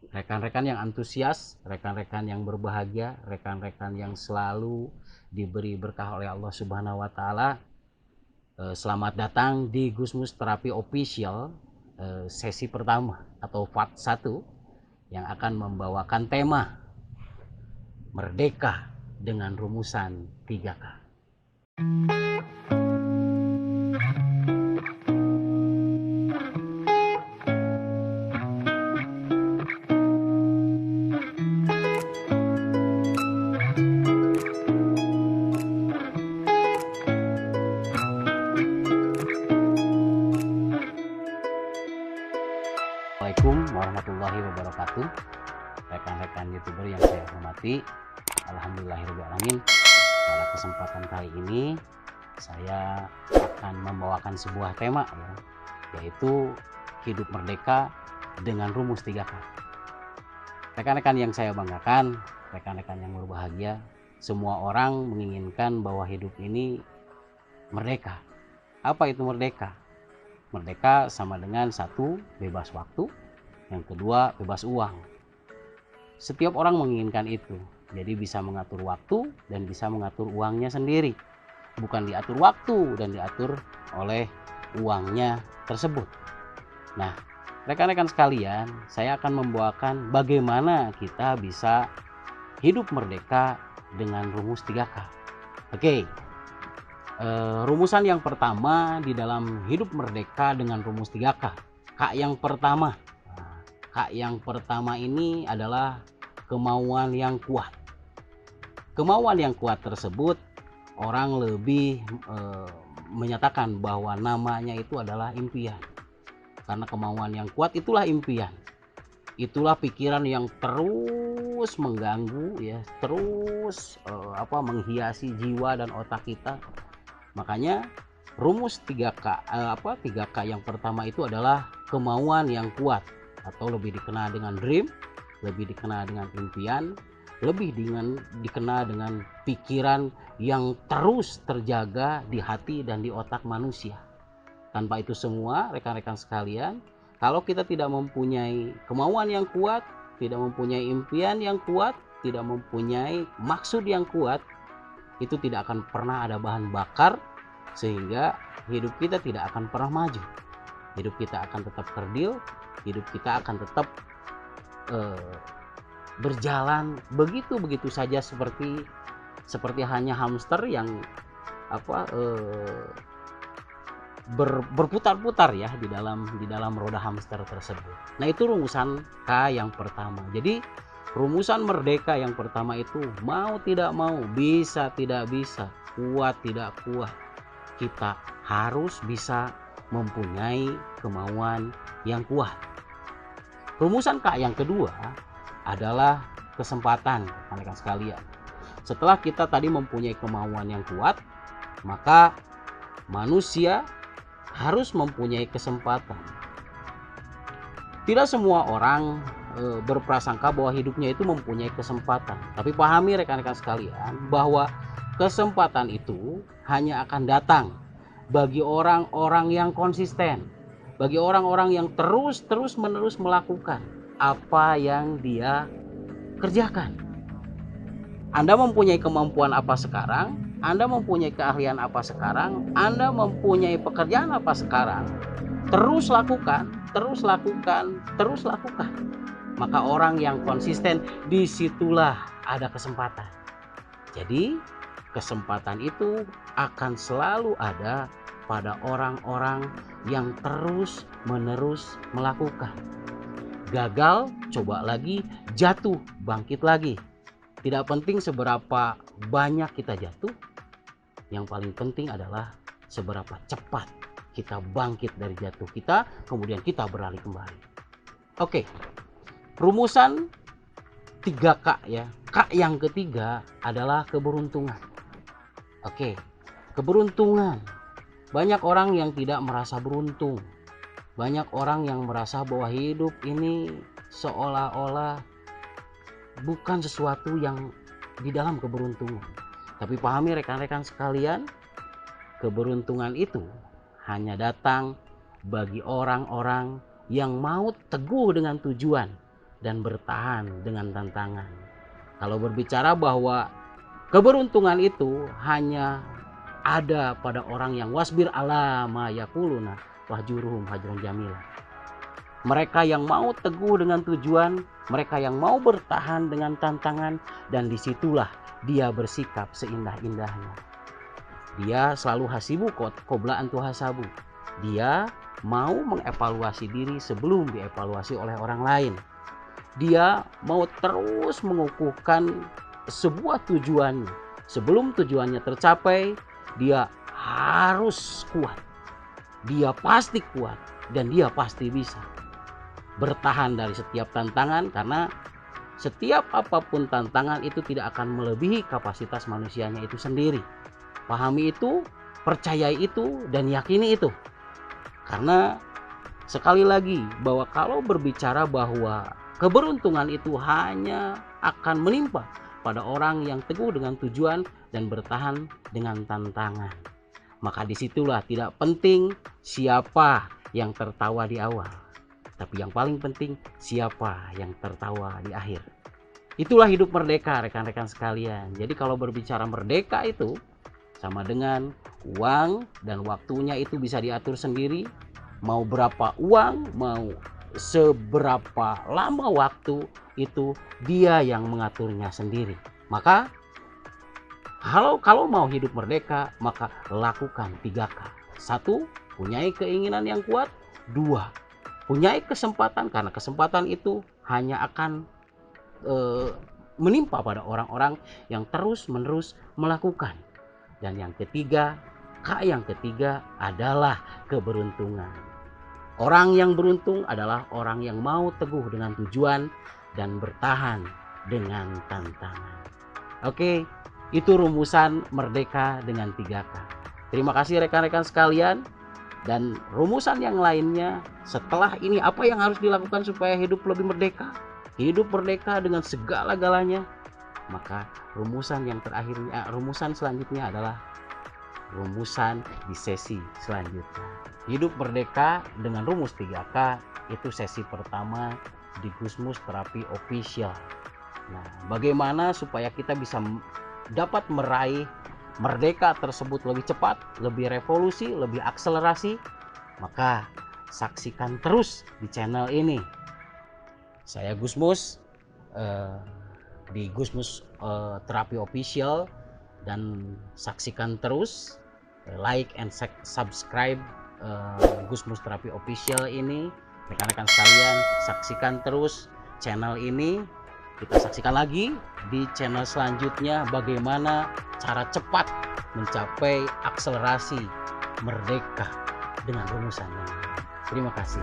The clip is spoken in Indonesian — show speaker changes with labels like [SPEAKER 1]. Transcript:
[SPEAKER 1] rekan-rekan yang antusias, rekan-rekan yang berbahagia, rekan-rekan yang selalu diberi berkah oleh Allah Subhanahu wa taala. Selamat datang di Gusmus Terapi Official, sesi pertama atau part 1 yang akan membawakan tema Merdeka dengan rumusan 3K. Assalamualaikum warahmatullahi wabarakatuh. Rekan-rekan YouTuber yang saya hormati, alhamdulillahirobbilalamin. Pada kesempatan kali ini saya akan membawakan sebuah tema ya, yaitu hidup merdeka dengan rumus 3K. Rekan-rekan yang saya banggakan, rekan-rekan yang berbahagia, semua orang menginginkan bahwa hidup ini merdeka. Apa itu merdeka? Merdeka sama dengan satu, bebas waktu, yang kedua bebas uang. Setiap orang menginginkan itu, jadi bisa mengatur waktu dan bisa mengatur uangnya sendiri, bukan diatur waktu dan diatur oleh uangnya tersebut. Nah, rekan-rekan sekalian, saya akan membawakan bagaimana kita bisa hidup merdeka dengan rumus 3K. Oke, rumusan yang pertama di dalam hidup merdeka dengan rumus 3K. K yang pertama. K yang pertama ini adalah kemauan yang kuat. Kemauan yang kuat tersebut orang lebih menyatakan bahwa namanya itu adalah impian. Karena kemauan yang kuat itulah impian. Itulah pikiran yang terus mengganggu ya, terus menghiasi jiwa dan otak kita. Makanya rumus 3K 3K yang pertama itu adalah kemauan yang kuat, atau lebih dikenal dengan dream, lebih dikenal dengan impian, lebih dikenal dengan pikiran yang terus terjaga di hati dan di otak manusia. Tanpa itu semua, rekan-rekan sekalian, kalau kita tidak mempunyai kemauan yang kuat, tidak mempunyai impian yang kuat, tidak mempunyai maksud yang kuat, itu tidak akan pernah ada bahan bakar, sehingga hidup kita tidak akan pernah maju. Hidup kita akan tetap kerdil, hidup kita akan tetap berjalan begitu saja, seperti hanya hamster yang berputar-putar ya di dalam roda hamster tersebut. Nah, itu rumusan K yang pertama. Jadi rumusan merdeka yang pertama itu mau tidak mau, bisa tidak bisa, kuat tidak kuat, kita harus bisa mempunyai kemauan yang kuat. Rumusan K yang kedua adalah kesempatan, rekan-rekan sekalian. Setelah kita tadi mempunyai kemauan yang kuat, maka manusia harus mempunyai kesempatan. Tidak semua orang berprasangka bahwa hidupnya itu mempunyai kesempatan. Tapi pahami rekan-rekan sekalian bahwa kesempatan itu hanya akan datang bagi orang-orang yang konsisten, bagi orang-orang yang terus-menerus melakukan apa yang dia kerjakan. Anda mempunyai kemampuan apa sekarang, Anda mempunyai keahlian apa sekarang, Anda mempunyai pekerjaan apa sekarang, terus lakukan, terus lakukan, terus lakukan. Maka orang yang konsisten, disitulah ada kesempatan. Jadi kesempatan itu akan selalu ada pada orang-orang yang terus-menerus melakukan. Gagal, coba lagi, jatuh, bangkit lagi. Tidak penting seberapa banyak kita jatuh, yang paling penting adalah seberapa cepat kita bangkit dari jatuh kita, kemudian kita beralih kembali. Oke, rumusan 3K ya. K yang ketiga adalah keberuntungan. Oke, keberuntungan. Banyak orang yang tidak merasa beruntung. Banyak orang yang merasa bahwa hidup ini seolah-olah bukan sesuatu yang di dalam keberuntungan. Tapi pahami rekan-rekan sekalian, keberuntungan itu hanya datang bagi orang-orang yang mau teguh dengan tujuan, dan bertahan dengan tantangan. Kalau berbicara bahwa keberuntungan itu hanya ada pada orang yang wasbir ala ma yaquluna wahjuruhum hajran jamila. Mereka yang mau teguh dengan tujuan, mereka yang mau bertahan dengan tantangan, dan disitulah dia bersikap seindah-indahnya. Dia selalu hasibu qobla an tuhasabu. Dia mau mengevaluasi diri sebelum dievaluasi oleh orang lain. Dia mau terus mengukuhkan sebuah tujuan. Sebelum tujuannya tercapai, dia harus kuat. Dia pasti kuat dan dia pasti bisa bertahan dari setiap tantangan, karena setiap apapun tantangan itu tidak akan melebihi kapasitas manusianya itu sendiri. Pahami itu, percayai itu, dan yakini itu. Karena sekali lagi bahwa kalau berbicara bahwa keberuntungan itu hanya akan menimpa pada orang yang teguh dengan tujuan dan bertahan dengan tantangan, maka disitulah tidak penting siapa yang tertawa di awal, tapi yang paling penting siapa yang tertawa di akhir. Itulah hidup merdeka, rekan-rekan sekalian. Jadi kalau berbicara merdeka itu sama dengan uang dan waktunya itu bisa diatur sendiri. Mau berapa uang, mau seberapa lama waktu, itu dia yang mengaturnya sendiri. Maka kalau mau hidup merdeka, maka lakukan 3K. 1, punyai keinginan yang kuat. 2, punyai kesempatan, karena kesempatan itu hanya akan menimpa pada orang-orang yang terus-menerus melakukan. Dan yang ketiga, K yang ketiga adalah keberuntungan. Orang yang beruntung adalah orang yang mau teguh dengan tujuan dan bertahan dengan tantangan. Oke, itu rumusan merdeka dengan 3K. Terima kasih rekan-rekan sekalian. Dan rumusan yang lainnya setelah ini, apa yang harus dilakukan supaya hidup lebih merdeka? Hidup merdeka dengan segala-galanya. Maka rumusan yang terakhirnya, rumusan selanjutnya adalah rumusan di sesi selanjutnya. Hidup merdeka dengan rumus 3K itu sesi pertama di Gusmus Terapi Official. Nah, bagaimana supaya kita bisa dapat meraih merdeka tersebut lebih cepat, lebih revolusi, lebih akselerasi? Maka saksikan terus di channel ini. Saya Gusmus di Gusmus Terapi Official, dan saksikan terus, like and subscribe Gusmus Terapi Official ini. Rekan-rekan sekalian, saksikan terus channel ini. Kita saksikan lagi di channel selanjutnya bagaimana cara cepat mencapai akselerasi merdeka dengan rumusan ini. Terima kasih.